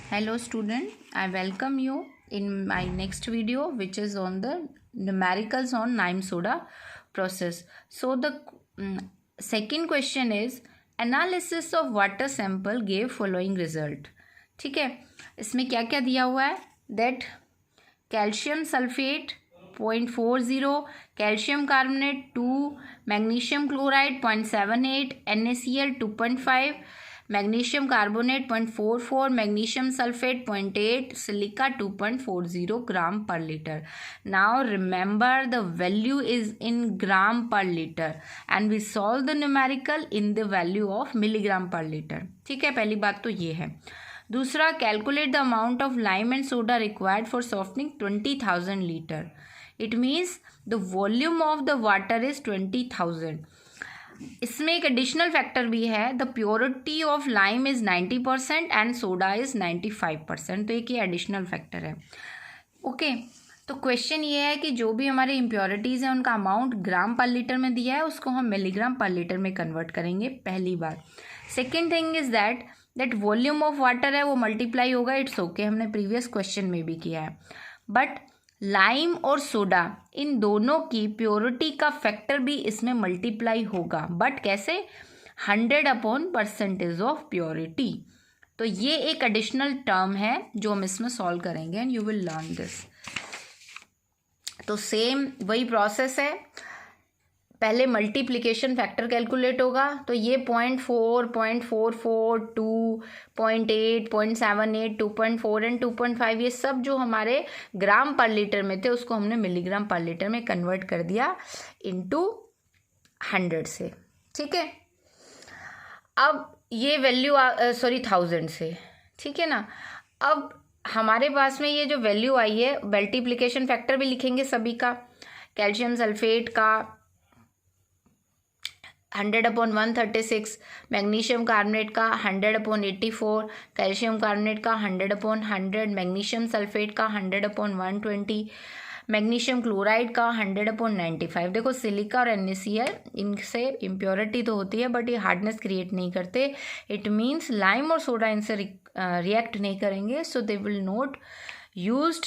Hello student, I welcome you in my next video which is on the numericals on lime soda process. So the second question is analysis of water sample gave following result. ठीक है, इसमें क्या क्या दिया हुआ है that calcium sulphate 0.40, calcium carbonate 2, magnesium chloride 0.78, NaCl 2.5, magnesium carbonate 0.44, magnesium sulphate 0.8, silica 2.40 gram per litre. Now remember the value is in gram per litre and we solve the numerical in the value of milligram per litre. ठीक है, पहली बात तो ये है. दूसरा, calculate the amount of lime and soda required for softening 20,000 litre. It means the volume of the water is 20,000. इसमें एक एडिशनल फैक्टर भी है, the purity of lime is 90% and soda is 95%. तो एक ये एडिशनल फैक्टर है. Okay, तो question ये है कि जो भी हमारे इम्प्योरिटीज़ हैं उनका अमाउंट ग्राम पर लीटर में दिया है, उसको हम मिलीग्राम पर लीटर में कन्वर्ट करेंगे, पहली बात. Second thing is that volume of water है वो मल्टीप्लाई होगा. इट्स ओके, हमने प्रीवियस क्वेश्चन में भी किया है. बट लाइम और सोडा इन दोनों की प्योरिटी का फैक्टर भी इसमें मल्टीप्लाई होगा. बट कैसे? 100/% ऑफ प्योरिटी. तो ये एक एडिशनल टर्म है जो हम इसमें सॉल्व करेंगे and you will learn this. तो सेम वही प्रोसेस है. पहले मल्टीप्लिकेशन फैक्टर कैलकुलेट होगा, तो ये 0.4, 0.44, 2, 0.8, 0.78, 2.4 एंड 2.5 ये सब जो हमारे ग्राम पर लीटर में थे उसको हमने मिलीग्राम पर लीटर में कन्वर्ट कर दिया इनटू 100 से. ठीक है, अब ये वैल्यू 1000 से. ठीक है ना. अब हमारे पास में ये जो वैल्यू आई है, मल्टीप्लिकेशन फैक्टर भी लिखेंगे सभी का. कैल्शियम सल्फेट का 100/136, मैग्नीशियम कार्बोनेट का 100/84, कैल्शियम कार्बोनेट का 100/100, मैग्नीशियम सल्फेट का 100/120, मैग्नीशियम क्लोराइड का 100/95. देखो, सिलिका और NaCl इनसे इम्प्योरिटी तो होती है बट ये हार्डनेस क्रिएट नहीं करते. इट मीन्स लाइम और सोडा इनसे रिएक्ट नहीं करेंगे, so they will not used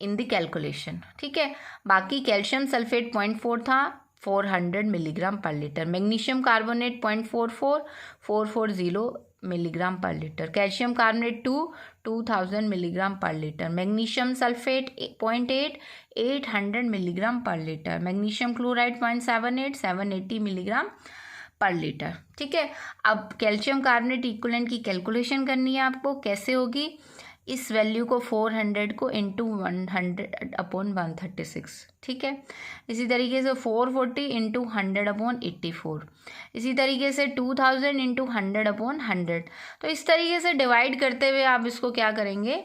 in the calculation. ठीक है. बाकी कैल्शियम सल्फेट 0.4 था, 400 milligram per litre. Magnesium carbonate 0.44, 440 milligram per litre. Calcium carbonate 2000 milligram per litre. Magnesium sulphate 0.8, 800 milligram per litre. Magnesium chloride 0.78, 780 milligram per litre. ठीक है. अब calcium carbonate equivalent की calculation करनी है आपको. कैसे होगी? इस वैल्यू को 400 को इंटू 100/136. ठीक है. इसी तरीके से 440 इंटू 100/84. इसी तरीके से 2000 इंटू 100/100. तो इस तरीके से डिवाइड करते हुए आप इसको क्या करेंगे?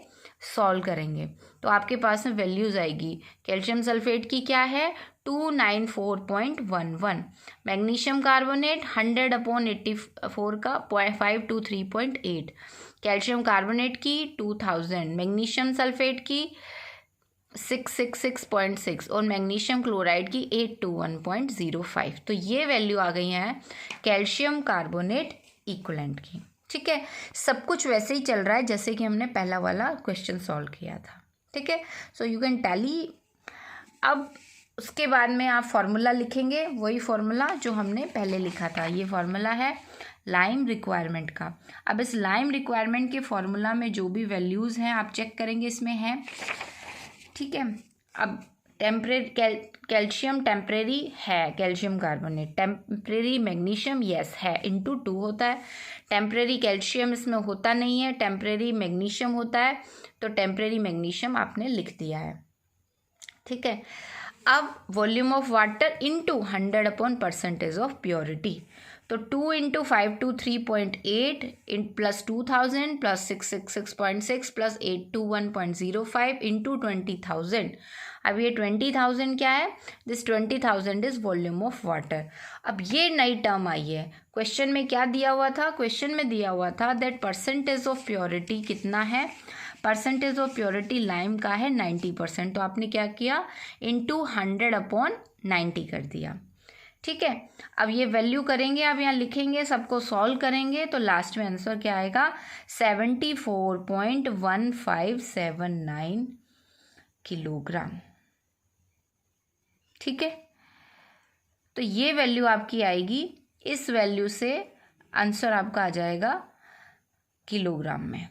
सॉल्व करेंगे. तो आपके पास में वैल्यूज़ आएगी. कैल्शियम सल्फेट की क्या है? 294.11. मैग्नीशियम कार्बोनेट 100/84 का 523.8. कैल्शियम कार्बोनेट की 2000, मैग्नीशियम सल्फेट की 666.6 और मैग्नीशियम क्लोराइड की 821.05. तो ये वैल्यू आ गई है कैल्शियम कार्बोनेट इक्विवेलेंट की. ठीक है. सब कुछ वैसे ही चल रहा है जैसे कि हमने पहला वाला क्वेश्चन सॉल्व किया था. ठीक है. So you can tally. अब उसके बाद में आप फॉर्मूला लिखेंगे, वही फॉर्मूला जो हमने पहले लिखा था. ये फॉर्मूला है लाइम रिक्वायरमेंट का. अब इस लाइम रिक्वायरमेंट के फॉर्मूला में जो भी वैल्यूज़ हैं आप चेक करेंगे, इसमें हैं. ठीक है. अब कैल्शियम टेम्परेरी है, calcium carbonate. Temporary magnesium yes है, इंटू 2 होता है. टेम्परेरी कैल्शियम इसमें होता नहीं है, टेम्परेरी मैग्नीशियम होता है. तो टेम्परेरी मैग्नीशियम आपने लिख दिया है. ठीक है. अब volume of water into 100/% of purity. तो 2 into 523.8 plus 2000 plus 666.6 plus 821.05 into 20,000. अब ये 20,000 क्या है? This 20,000 is volume of water. अब ये नई टर्म आई है. क्वेश्चन में क्या दिया हुआ था? क्वेश्चन में दिया हुआ था दैट परसेंटेज ऑफ प्योरिटी कितना है. परसेंटेज ऑफ प्योरिटी लाइम का है 90%. तो आपने क्या किया? इंटू 100/90 कर दिया. ठीक है, अब ये वैल्यू करेंगे, अब यहाँ लिखेंगे, सबको सॉल्व करेंगे तो लास्ट में आंसर क्या आएगा 74.1579 किलोग्राम। ठीक है, तो ये वैल्यू आपकी आएगी, इस वैल्यू से आंसर आपका आ जाएगा किलोग्राम में।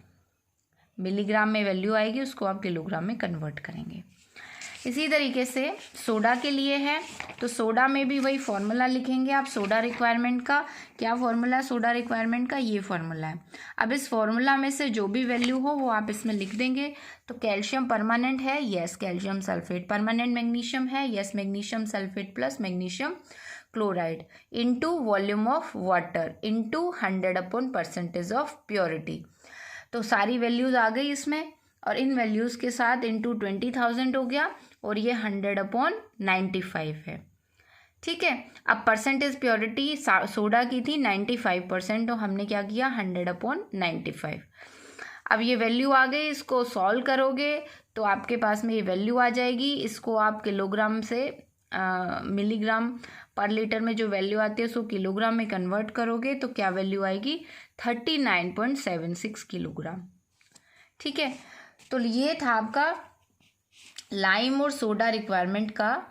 मिलीग्राम में वैल्यू आएगी, उसको आप किलोग्राम में कन्वर्ट करेंगे। इसी तरीके से सोडा के लिए है, तो सोडा में भी वही फॉर्मूला लिखेंगे आप। सोडा रिक्वायरमेंट का क्या फॉर्मूला है? सोडा रिक्वायरमेंट का ये फॉर्मूला है। अब इस फॉर्मूला में से जो भी वैल्यू हो वो आप इसमें लिख देंगे। तो कैल्शियम परमानेंट है, yes calcium sulphate. Permanent magnesium है, yes magnesium sulphate plus magnesium chloride into volume of water into 100/% of purity. तो सारी वैल्यूज आ गई इसमें, और इन वैल्यूज़ के साथ इंटू 20,000 हो गया, और ये 100/95 है। ठीक है, अब परसेंटेज प्योरिटी सोडा की थी 95%, तो हमने क्या किया 100/95। अब ये वैल्यू आ गई, इसको सॉल्व करोगे तो आपके पास में ये वैल्यू आ जाएगी। इसको आप किलोग्राम से मिलीग्राम पर लीटर में जो वैल्यू आती है उसको किलोग्राम में कन्वर्ट करोगे तो क्या वैल्यू आएगी 39.76 किलोग्राम। ठीक है, तो ये था आपका लाइम और सोडा रिक्वायरमेंट का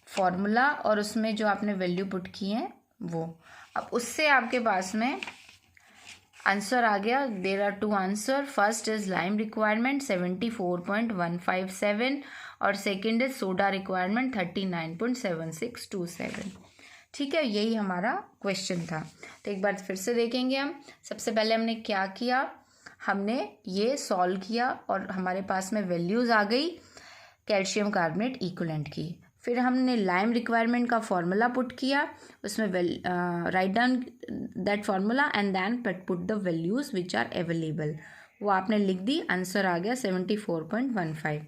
फॉर्मूला, और उसमें जो आपने वैल्यू पुट की है वो। अब उससे आपके पास में आंसर आ गया। There are 2 answer. First is lime requirement 74.157 और सेकंड इज सोडा रिक्वायरमेंट 39.7627। ठीक है, यही हमारा क्वेश्चन था। तो एक बार फिर से देखेंगे हम। सबसे पहले हमने क्या किया, हमने ये सॉल्व किया और हमारे पास में वैल्यूज़ आ गई कैल्शियम कार्बोनेट इक्विवेलेंट की। फिर हमने लाइम रिक्वायरमेंट का फॉर्मूला पुट किया, उसमें write down that formula and then put the values which are available. वो आपने लिख दी, आंसर आ गया 74.15।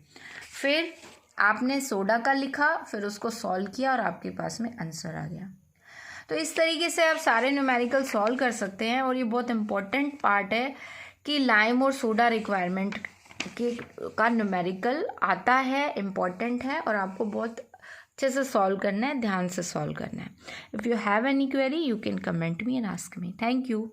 फिर आपने सोडा का लिखा, फिर उसको सॉल्व किया और आपके पास में आंसर आ गया। तो इस तरीके से आप सारे न्यूमेरिकल सॉल्व कर सकते हैं, और ये बहुत इंपॉर्टेंट पार्ट है कि लाइम और सोडा रिक्वायरमेंट के का न्यूमेरिकल आता है, इम्पॉर्टेंट है, और आपको बहुत अच्छे से सॉल्व करना है, ध्यान से सॉल्व करना है। If you have any query you can comment me and ask me. Thank you.